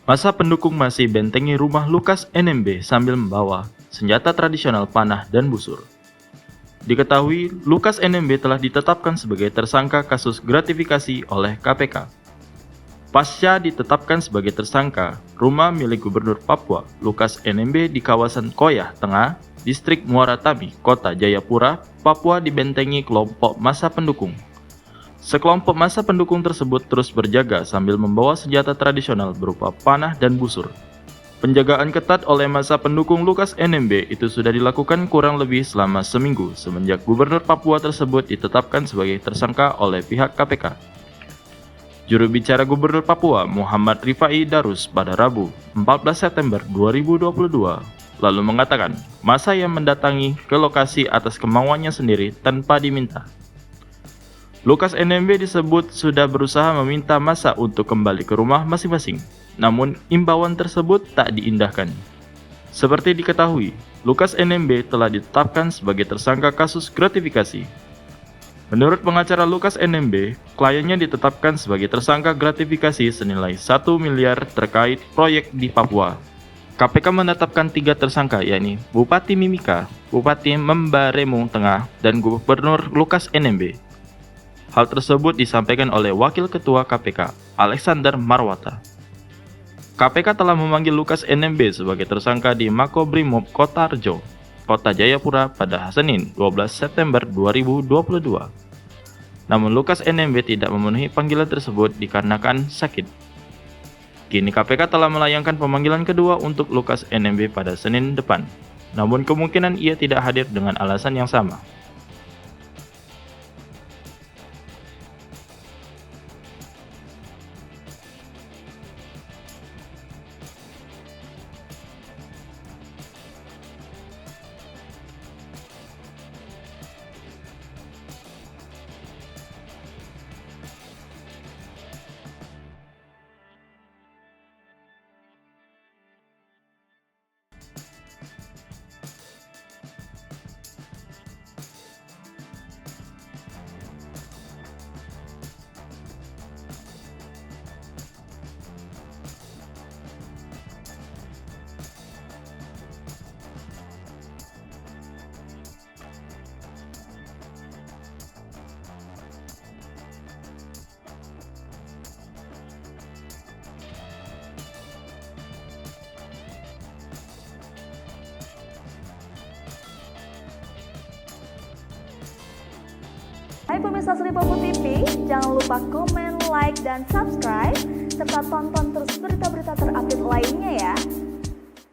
Massa pendukung masih bentengi rumah Lukas NMB sambil membawa senjata tradisional panah dan busur. Diketahui, Lukas NMB telah ditetapkan sebagai tersangka kasus gratifikasi oleh KPK. Pasca ditetapkan sebagai tersangka, rumah milik Gubernur Papua, Lukas NMB di kawasan Koyah Tengah, Distrik Muara Tabi, Kota Jayapura, Papua dibentengi kelompok massa pendukung. Sekelompok massa pendukung tersebut terus berjaga sambil membawa senjata tradisional berupa panah dan busur. Penjagaan ketat oleh massa pendukung Lukas NMB itu sudah dilakukan kurang lebih selama seminggu semenjak Gubernur Papua tersebut ditetapkan sebagai tersangka oleh pihak KPK. Juru bicara Gubernur Papua Muhammad Rifai Darus pada Rabu 14 September 2022 lalu mengatakan massa yang mendatangi ke lokasi atas kemauannya sendiri tanpa diminta. Lukas NMB disebut sudah berusaha meminta massa untuk kembali ke rumah masing-masing, namun imbauan tersebut tak diindahkan. Seperti diketahui, Lukas NMB telah ditetapkan sebagai tersangka kasus gratifikasi. Menurut pengacara Lukas NMB, kliennya ditetapkan sebagai tersangka gratifikasi senilai 1 miliar terkait proyek di Papua. KPK menetapkan 3 tersangka yakni Bupati Mimika, Bupati Membaremu Tengah, dan Gubernur Lukas NMB. Hal tersebut disampaikan oleh Wakil Ketua KPK, Alexander Marwata. KPK telah memanggil Lukas NMB sebagai tersangka di Makobrimob Kota Rejo, Kota Jayapura pada Senin 12 September 2022. Namun Lukas NMB tidak memenuhi panggilan tersebut dikarenakan sakit. Kini KPK telah melayangkan pemanggilan kedua untuk Lukas NMB pada Senin depan. Namun kemungkinan ia tidak hadir dengan alasan yang sama. Hai pemirsa Sri Popo TV, jangan lupa komen, like, dan subscribe, serta tonton terus berita-berita terupdate lainnya